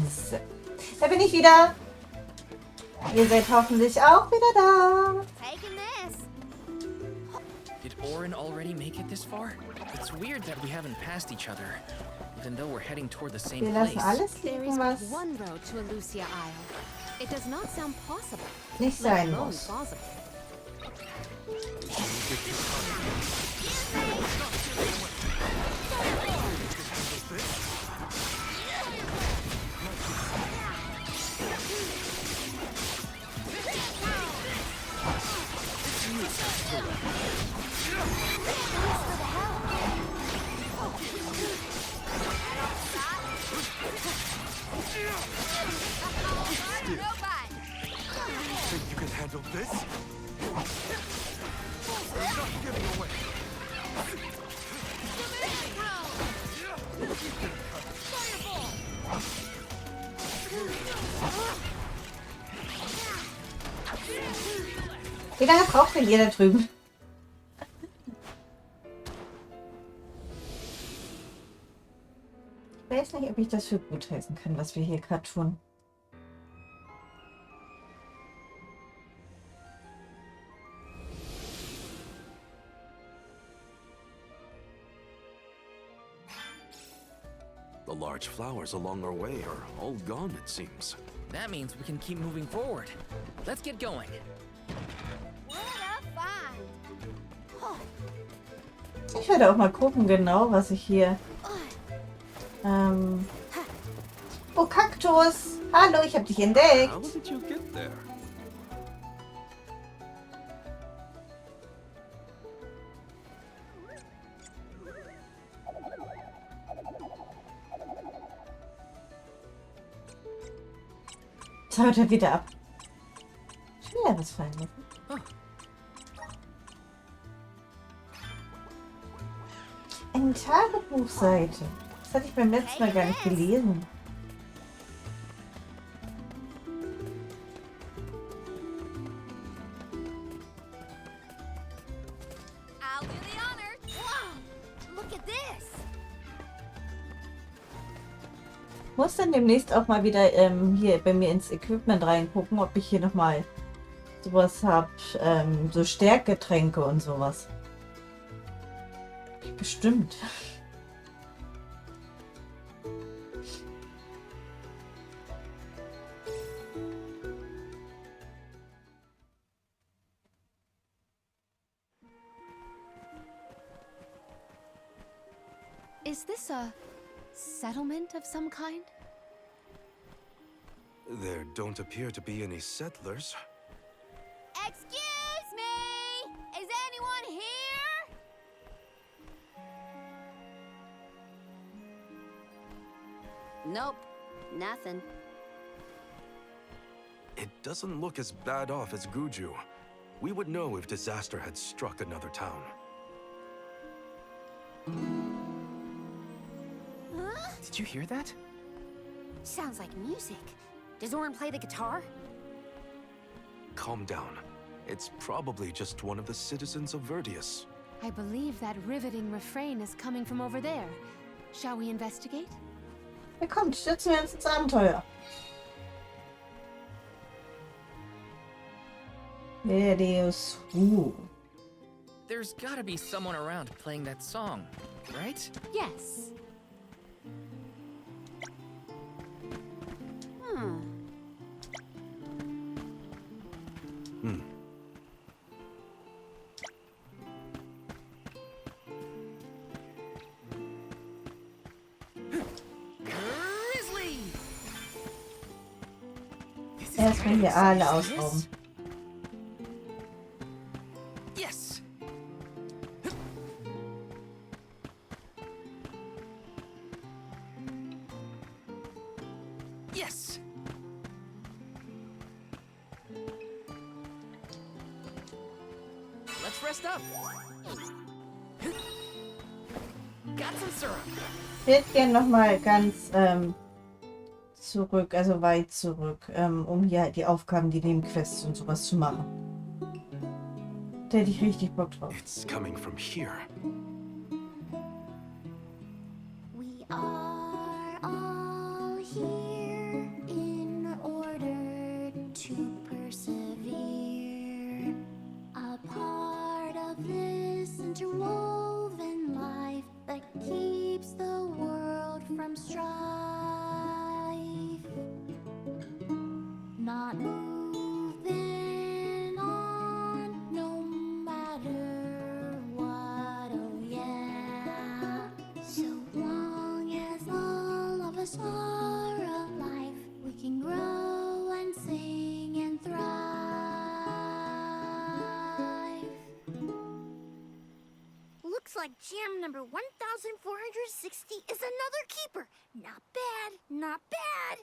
So. Da bin ich wieder. Ihr seid hoffentlich auch wieder da. Did Orin already make it this far? It's weird that we haven't passed each other, even though we're heading toward the same Wir lassen place. alles There liegen, is was but one road to Elusia Isle. It does not sound possible. nicht let sein alone muss. plausible. Think you can handle this? Not giving away. Wie lange braucht denn ihr da drüben? Ich weiß nicht, ob ich das für gut heißen kann, was wir hier gerade tun. The large flowers along our way are all gone, it seems. That means we can keep moving forward. Let's get going. Ich werde auch mal gucken, genau, was ich hier... Oh, Kaktus! Hallo, ich habe dich entdeckt! How did you get there? Jetzt haut er wieder ab. Schweres fallen lassen. Eine Tagebuchseite. Das hatte ich beim letzten Mal gar nicht gelesen. I'll do the honor. Wow, look at this. Ich muss dann demnächst auch mal wieder hier bei mir ins Equipment reingucken, ob ich hier nochmal sowas habe, so Stärkgetränke und sowas. Bestimmt. Is this a settlement of some kind? There don't appear to be any settlers. Excuse me! Is anyone here? Nope, nothing. It doesn't look as bad off as Guju. We would know if disaster had struck another town. Huh? Did you hear that? Sounds like music. Does Orin play the guitar? Calm down. It's probably just one of the citizens of Verdius. I believe that riveting refrain is coming from over there. Shall we investigate? Ja, kommt, stürzen wir uns ins Abenteuer. Verdius. There's gotta be someone around playing that song, right? Yes. Hmm. Grizzly! Erstmal hier alle ausrauben. Yes! Yes! Let's rest up. Got some syrup. Ich würde gerne nochmal ganz zurück, also weit zurück, um hier halt die Aufgaben, die Nebenquests und sowas zu machen. Da hätte ich richtig Bock drauf. It's coming from here. We are all here like jam number 1460 is another keeper. Not bad, not bad.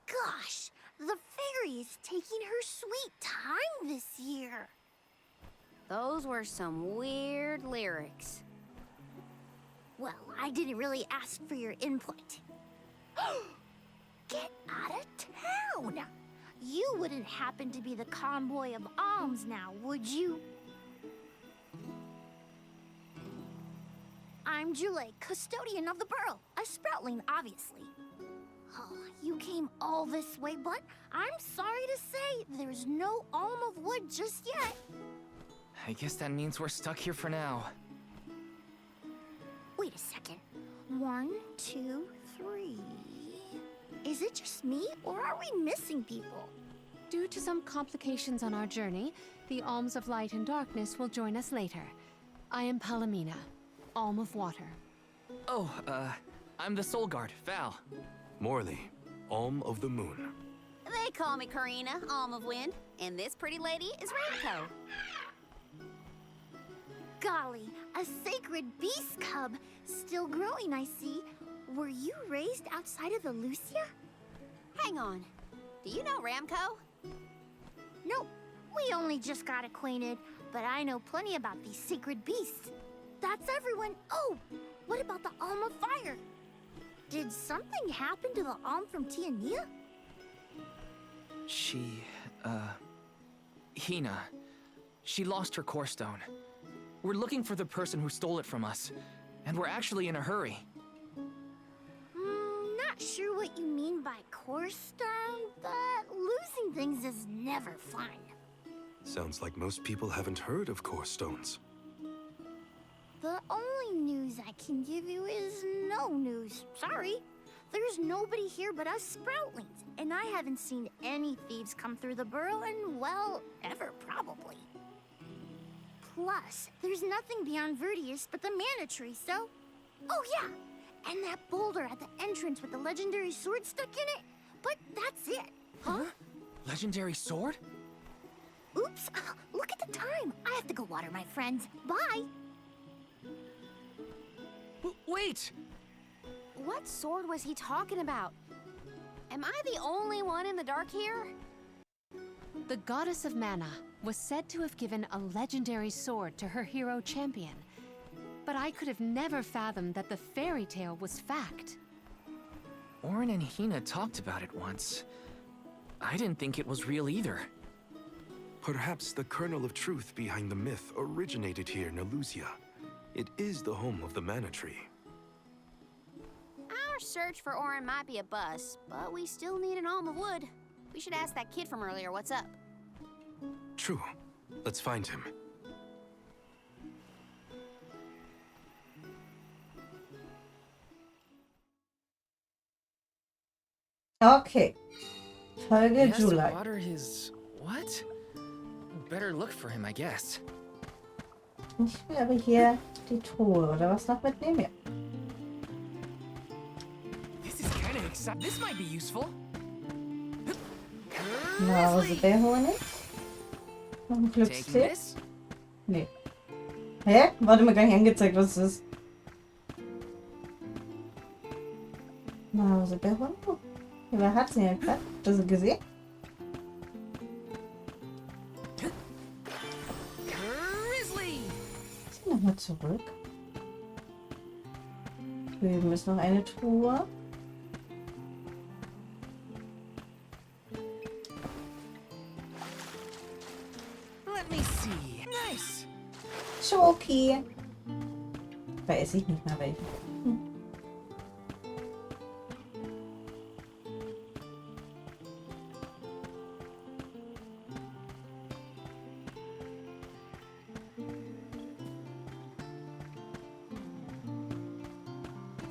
Gosh, the fairy is taking her sweet time this year. Those were some weird lyrics. Well, I didn't really ask for your input. Get out of town! You wouldn't happen to be the convoy of alms now, would you? I'm Julei, custodian of the Pearl. A sproutling, obviously. Oh, you came all this way, but I'm sorry to say there's no alm of wood just yet. I guess that means we're stuck here for now. Wait a second. 1, 2, 3... Is it just me, or are we missing people? Due to some complications on our journey, the Alms of Light and Darkness will join us later. I am Palomina, Alm of Water. Oh, I'm the Soul Guard, Val. Morley, Alm of the Moon. They call me Karina, Alm of Wind, and this pretty lady is Ramco. Golly, a sacred beast cub. Still growing, I see. Were you raised outside of the Lucia? Hang on. Do you know Ramco? Nope. We only just got acquainted, but I know plenty about these sacred beasts. That's everyone. Oh, what about the Alm of Fire? Did something happen to the Alm from Tiania? Hina. She lost her core stone. We're looking for the person who stole it from us, and we're actually in a hurry. Not sure what you mean by core stone, but losing things is never fun. Sounds like most people haven't heard of core stones. The only news I can give you is no news. Sorry. There's nobody here but us Sproutlings, and I haven't seen any thieves come through the burrow in, well, ever probably. Plus, there's nothing beyond Verdius but the Mana Tree, so... Oh yeah! And that boulder at the entrance with the legendary sword stuck in it. But that's it. Huh? Legendary sword? Oops. Look at the time. I have to go water my friends. Bye. Wait! What sword was he talking about? Am I the only one in the dark here? The goddess of Mana was said to have given a legendary sword to her hero champion. But I could have never fathomed that the fairy tale was fact. Orin and Hina talked about it once. I didn't think it was real either. Perhaps the kernel of truth behind the myth originated here in Elusia. It is the home of the Mana Tree. Our search for Orin might be a bust, but we still need an alm of wood. We should ask that kid from earlier what's up. True. Let's find him. Okay. Folge He has to Julei. water his... what? Better look for him, I guess. Ich will aber hier die Truhe oder was noch mitnehmen. Ja. This is kind of exciting. This might be useful. Na, Rosenbeerhonig. Noch ein Taking Glückstee. this? Nee. Hä? Warte mir gar nicht angezeigt, was es ist. Na, Rosenbeerhonig. Wer hat sie denn gerade? Habt ihr sie gesehen? Grizzly! Zieh nochmal zurück. Drüben ist noch eine Truhe. Let me see. Nice. Schoki. Weiß ich nicht mehr welche.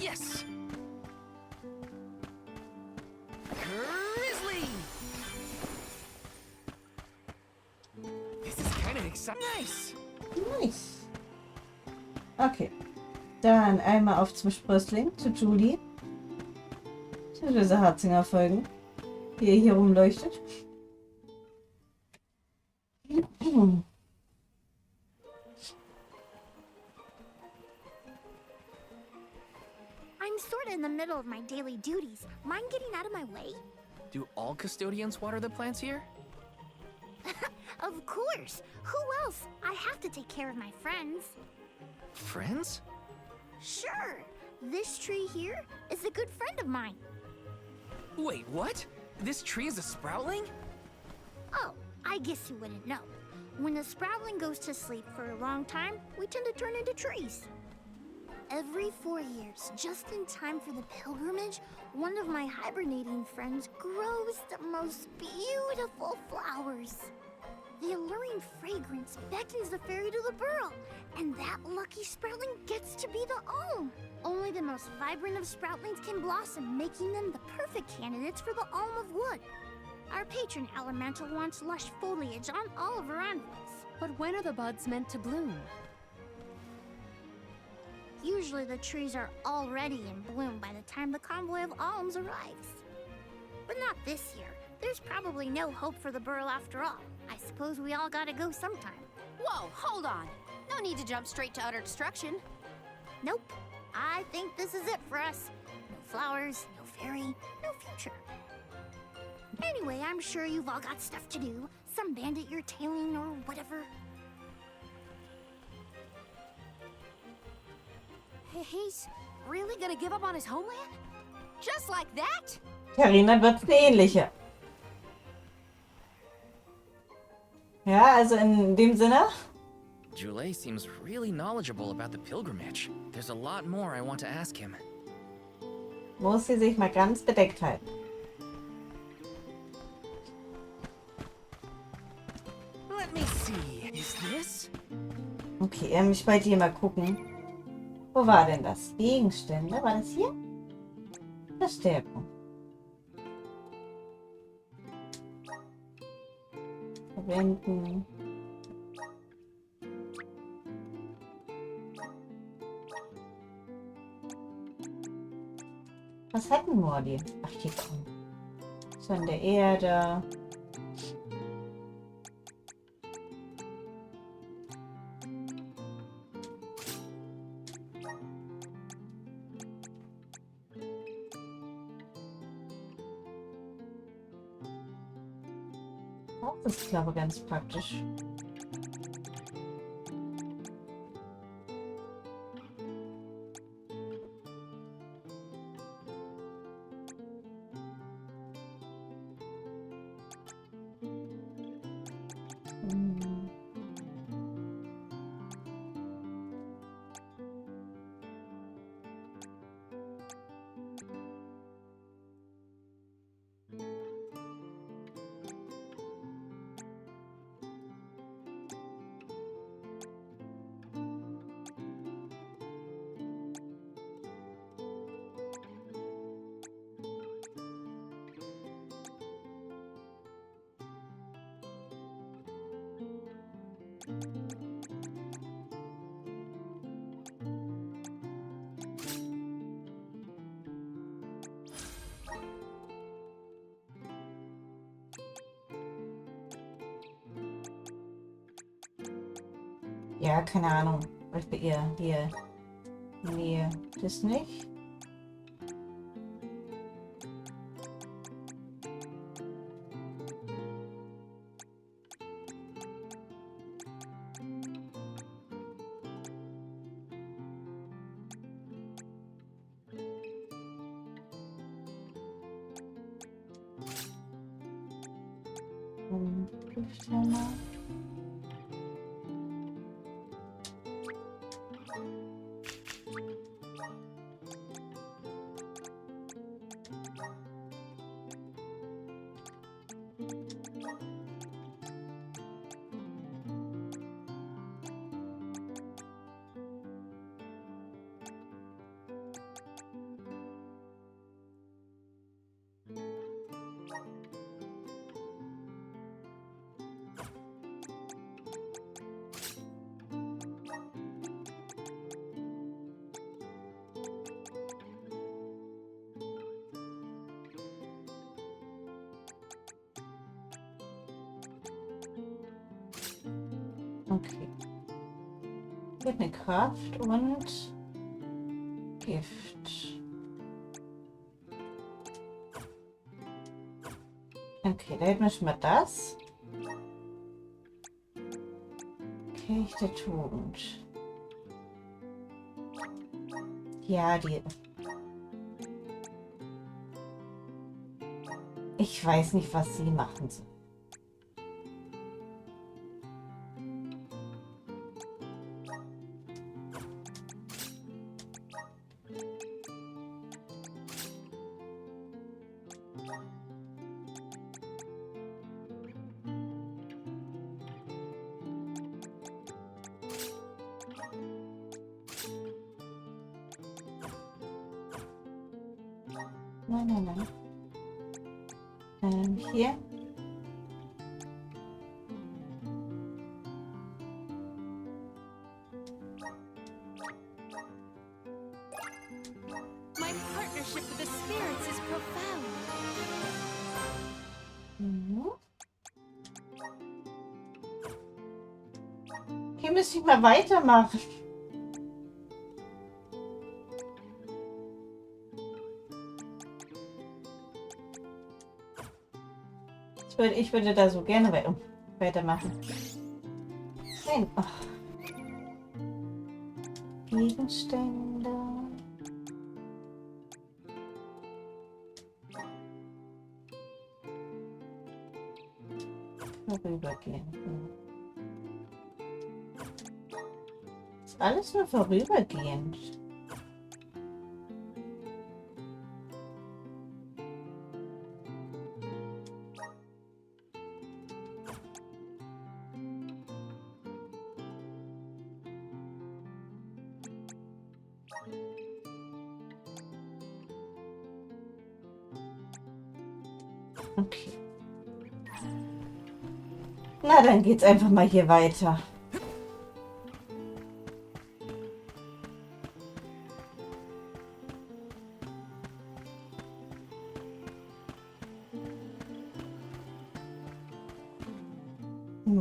Yes. Grizzly. This is kind of exciting. Nice. Nice. Okay. Dann einmal auf zum Sprössling, zu Julie. Zu dieser Harzinger folgen. Wie er hier rumleuchtet. middle of my daily duties. Mind getting out of my way? Do all custodians water the plants here? Of course. Who else? I have to take care of my friends. Friends? Sure. This tree here is a good friend of mine. Wait, what? This tree is a sproutling? Oh, I guess you wouldn't know. When a sproutling goes to sleep for a long time, we tend to turn into trees. Every 4 years, just in time for the pilgrimage, one of my hibernating friends grows the most beautiful flowers. The alluring fragrance beckons the fairy to the burrow, and that lucky sproutling gets to be the Alm. Only the most vibrant of sproutlings can blossom, making them the perfect candidates for the Alm of Wood. Our patron elemental wants lush foliage on all of her envelopes. But when are the buds meant to bloom? Usually the trees are already in bloom by the time the convoy of alms arrives. But not this year. There's probably no hope for the burrow after all. I suppose we all gotta go sometime. Whoa, hold on. No need to jump straight to utter destruction. Nope. I think this is it for us. No flowers, no fairy, no future. Anyway, I'm sure you've all got stuff to do. Some bandit you're tailing or whatever. He's really gonna give up on his homeland? Just like that? Carina wird's eine ähnliche. Ja, also in dem Sinne. Julei seems really knowledgeable about the pilgrimage. There's a lot more I want to ask him. Muss sie sich mal ganz bedeckt halten. Let me see. Is this? Okay, ich wollte hier mal gucken. Wo war denn das? Gegenstände? War das hier? Verstärkung. Verwenden. Was hatten Mordi? Ach, hier kommen. Von der Erde. Das ist, glaube ich, ganz praktisch. Ja, keine Ahnung. Was bei ihr hier? Nee, das nicht. Okay. Hier hat eine Kraft und Gift. Okay, da hätten wir schon mal das. Kelch der Tugend. Ja, die... Ich weiß nicht, was sie machen soll. Nein, nein, nein. Hier. My partnership with the spirits is profound. Mhm. Hier müsste ich mal weitermachen. Ich würde da so gerne weitermachen. Nein. Ach. Gegenstände. Vorübergehen. Ist alles nur vorübergehend. Okay. Na, dann geht's einfach mal hier weiter.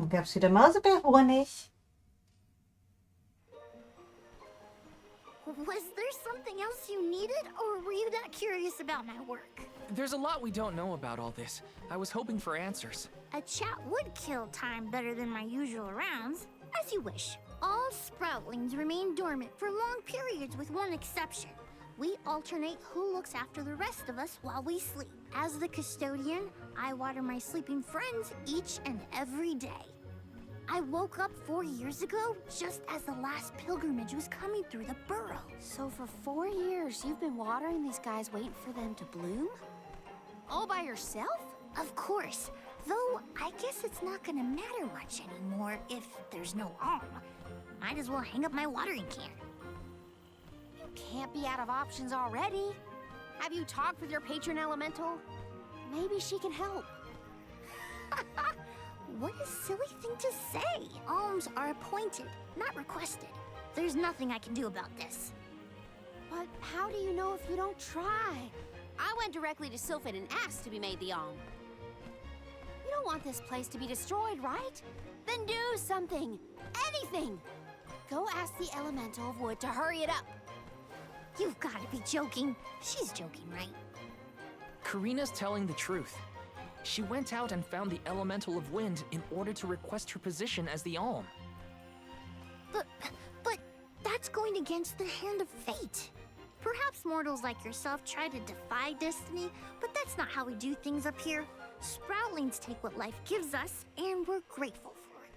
Gab's wieder Mausebeerhonig? Was there something else you needed, or were you that curious about my work? There's a lot we don't know about all this. I was hoping for answers. A chat would kill time better than my usual rounds. As you wish. All sproutlings remain dormant for long periods with one exception. We alternate who looks after the rest of us while we sleep. As the custodian, I water my sleeping friends each and every day. I woke up 4 years ago, just as the last pilgrimage was coming through the burrow. So for 4 years, you've been watering these guys waiting for them to bloom? All by yourself? Of course. Though, I guess it's not gonna matter much anymore if there's no alm. Might as well hang up my watering can. You can't be out of options already. Have you talked with your patron elemental? Maybe she can help. What a silly thing to say. Alms are appointed, not requested. There's nothing I can do about this. But how do you know if you don't try? I went directly to Sylphin and asked to be made the alm. You don't want this place to be destroyed, right? Then do something. Anything. Go ask the elemental of wood to hurry it up. You've got to be joking. She's joking, right? Karina's telling the truth. She went out and found the elemental of wind in order to request her position as the alm. But that's going against the hand of fate. Perhaps mortals like yourself try to defy destiny, but that's not how we do things up here. Sproutlings take what life gives us, and we're grateful for it.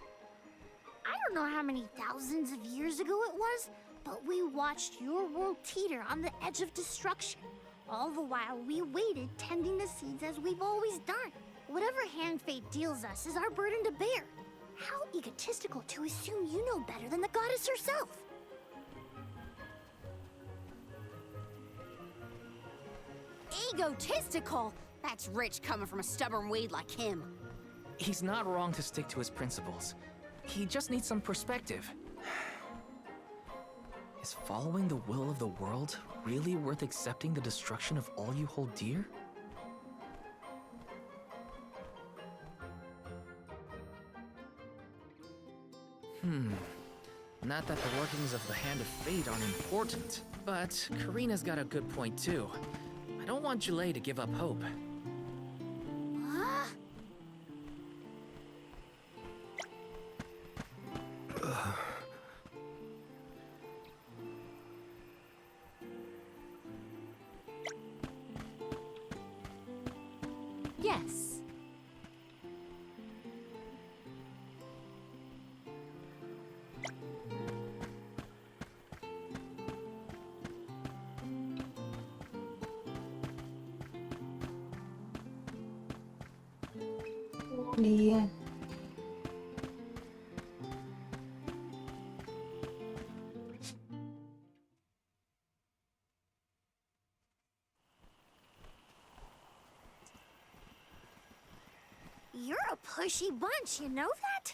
I don't know how many thousands of years ago it was, but we watched your world teeter on the edge of destruction. All the while we waited, tending the seeds as we've always done. Whatever hand fate deals us is our burden to bear. How egotistical to assume you know better than the goddess herself. Egotistical? That's rich coming from a stubborn weed like him. He's not wrong to stick to his principles. He just needs some perspective. Is following the will of the world really worth accepting the destruction of all you hold dear? Not that the workings of the Hand of Fate aren't important, but Karina's got a good point too. I don't want Julei to give up hope. Huh? Brokkoli. You're a pushy bunch, you know that?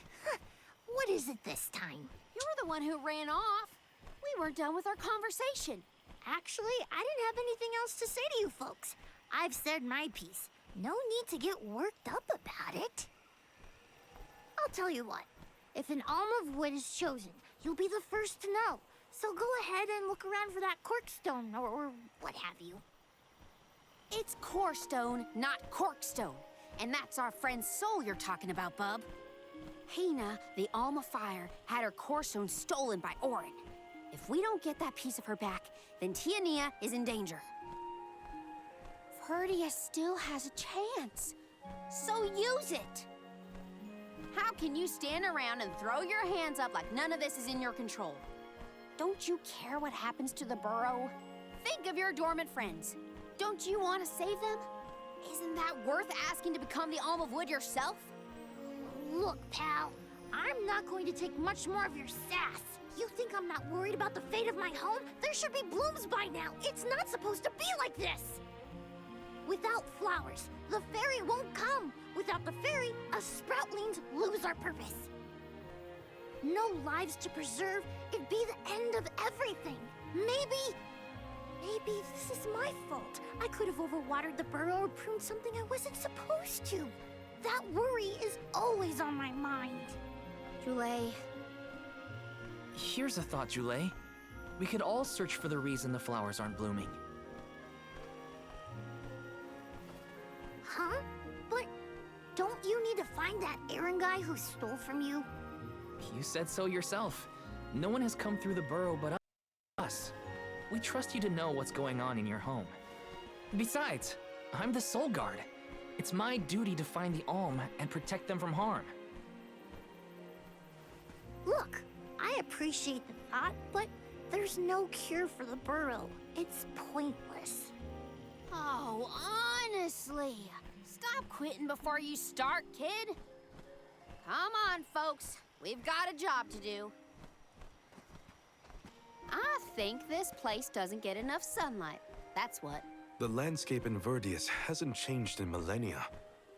What is it this time? You're the one who ran off. We weren't done with our conversation. Actually, I didn't have anything else to say to you folks. I've said my piece. No need to get worked up about it. I'll tell you what. If an alm of wood is chosen, you'll be the first to know. So go ahead and look around for that corkstone or what have you. It's corestone, not corkstone. And that's our friend's soul you're talking about, bub. Hina, the alm of fire, had her corestone stolen by Orin. If we don't get that piece of her back, then Tiania is in danger. Verdia still has a chance, so use it. How can you stand around and throw your hands up like none of this is in your control? Don't you care what happens to the burrow? Think of your dormant friends. Don't you want to save them? Isn't that worth asking to become the alm of wood yourself? Look, pal, I'm not going to take much more of your sass. You think I'm not worried about the fate of my home? There should be blooms by now. It's not supposed to be like this. Without flowers, the fairy won't come. Without the fairy, us sproutlings lose our purpose. No lives to preserve, it'd be the end of everything. Maybe this is my fault. I could have overwatered the burrow or pruned something I wasn't supposed to. That worry is always on my mind. Julei. Here's a thought, Julei. We could all search for the reason the flowers aren't blooming. Huh? But don't you need to find that Aaron guy who stole from you? You said so yourself. No one has come through the burrow but us. We trust you to know what's going on in your home. Besides, I'm the Soul Guard. It's my duty to find the alm and protect them from harm. Look, I appreciate the thought, but there's no cure for the burrow. It's pointless. Oh, honestly. Stop quitting before you start, kid. Come on, folks. We've got a job to do. I think this place doesn't get enough sunlight. That's what. The landscape in Verdius hasn't changed in millennia.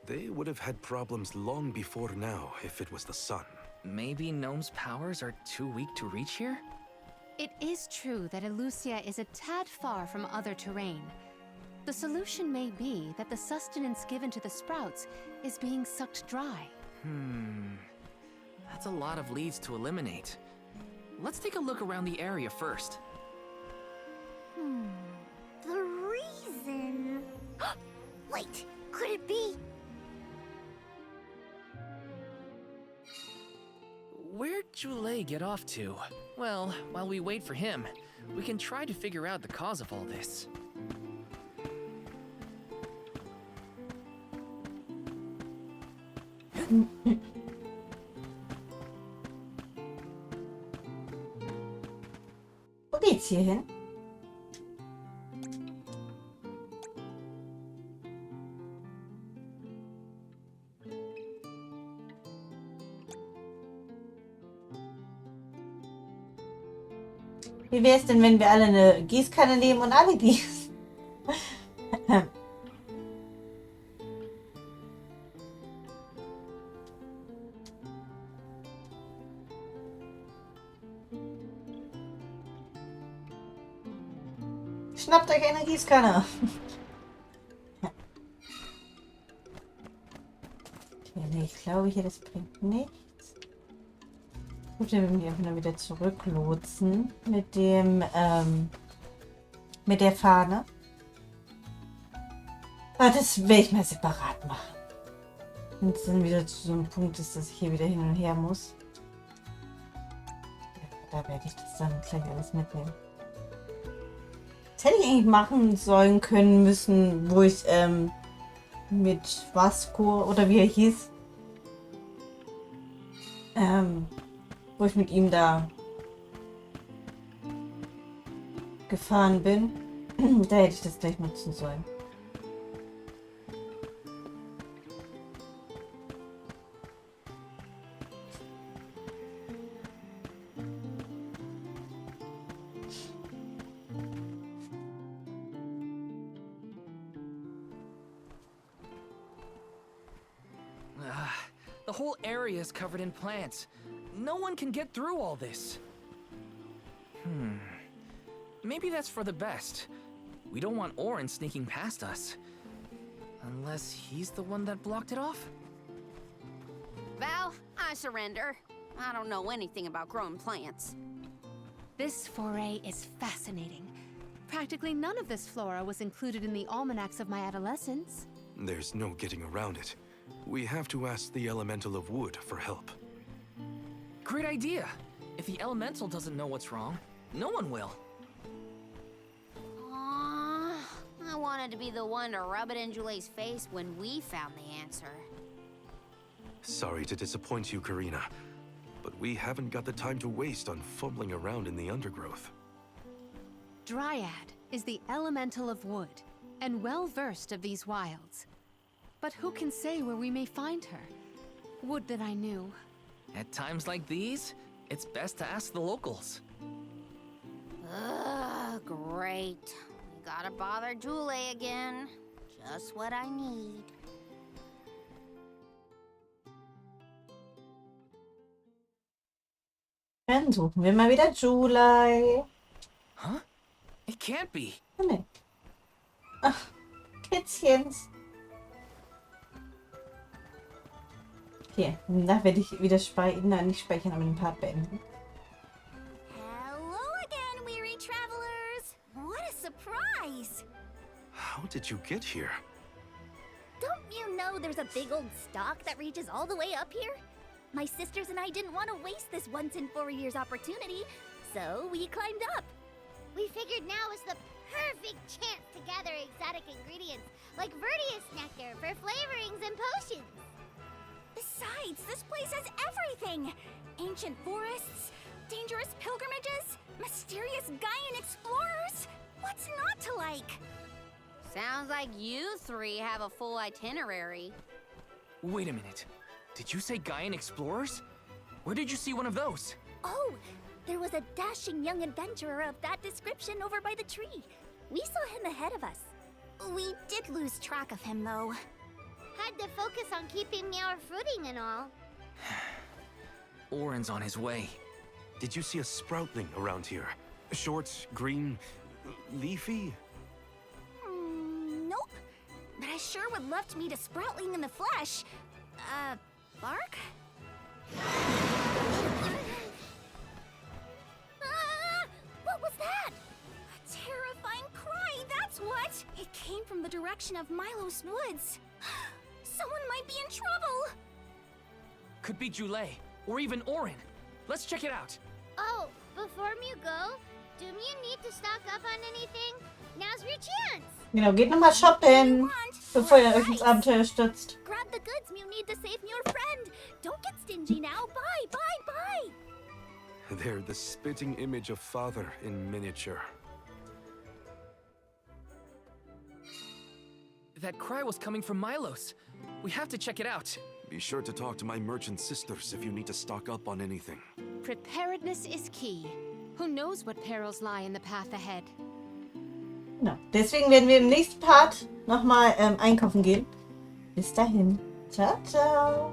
They would have had problems long before now if it was the sun. Maybe Gnome's powers are too weak to reach here? It is true that Elusia is a tad far from other terrain. The solution may be that the sustenance given to the sprouts is being sucked dry. That's a lot of leads to eliminate. Let's take a look around the area first. The reason... Wait, could it be... Where'd Julei get off to? Well, while we wait for him, we can try to figure out the cause of all this. Wo geht's hier hin? Wie wäre es denn, wenn wir alle eine Gießkanne nehmen und alle gießen? Schnappt euch eine Gießkanne. Ja, nee, ich glaube hier, das bringt nichts. Gut, dann werden wir einfach nur wieder zurücklotsen mit dem, mit der Fahne. Aber das werde ich mal separat machen. Wenn es dann wieder zu so einem Punkt ist, dass ich hier wieder hin und her muss. Ja, da werde ich das dann gleich alles mitnehmen. Das hätte ich eigentlich machen sollen können müssen, wo ich mit Vasco oder wie er hieß, wo ich mit ihm da gefahren bin. Da hätte ich das gleich nutzen sollen. whole area is covered in plants. No one can get through all this. Maybe that's for the best. We don't want Oren sneaking past us. Unless he's the one that blocked it off? Val, I surrender. I don't know anything about growing plants. This foray is fascinating. Practically none of this flora was included in the almanacs of my adolescence. There's no getting around it. We have to ask the elemental of wood for help. Great idea. If the elemental doesn't know what's wrong, no one will. Aww, I wanted to be the one to rub it in Julei's face when we found the answer. Sorry to disappoint you, Karina, but we haven't got the time to waste on fumbling around in the undergrowth. Dryad is the elemental of wood, and well-versed of these wilds. But who can say where we may find her? Would that I knew. At times like these, it's best to ask the locals. Ugh, great. We gotta bother Julei again. Just what I need. Dann suchen wir mal wieder Julei. Huh? It can't be. Oh, nee. Ach, Kätzchens. Hier, da werde ich wieder nicht speichern, aber den Part beenden. Hello again, weary travelers. What a surprise. How did you get here? Don't you know there's a big old stalk that reaches all the way up here? My sisters and I didn't want to waste this once in 4 years opportunity, so we climbed up. We figured now was the perfect chance to gather exotic ingredients like Verdius nectar for flavorings and potions. Besides, this place has everything. Ancient forests, dangerous pilgrimages, mysterious Gaian explorers. What's not to like? Sounds like you three have a full itinerary. Wait a minute. Did you say Gaian explorers? Where did you see one of those? Oh, there was a dashing young adventurer of that description over by the tree. We saw him ahead of us. We did lose track of him, though. Had to focus on keeping our footing and all. Oren's on his way. Did you see a sproutling around here? Short, green, leafy? Nope. But I sure would love to meet a sproutling in the flesh. Bark? What was that? A terrifying cry, that's what! It came from the direction of Milos Woods. Someone might be in trouble! Could be Julei, or even Oren. Let's check it out. Oh, before you go, do you need to stock up on anything? Now's your chance! Genau, geht nochmal shoppen, bevor ihr euch ins Abenteuer stürzt. Grab the goods you need to save your friend. Don't get stingy now. Bye, bye, bye. They're the spitting image of father in miniature. That cry was coming from Milos. We have to check it out. Be sure to talk to my merchant sisters if you need to stock up on anything. Preparedness is key. Who knows what perils lie in the path ahead? Genau. Deswegen werden wir im nächsten Part nochmal einkaufen gehen. Bis dahin. Ciao, ciao.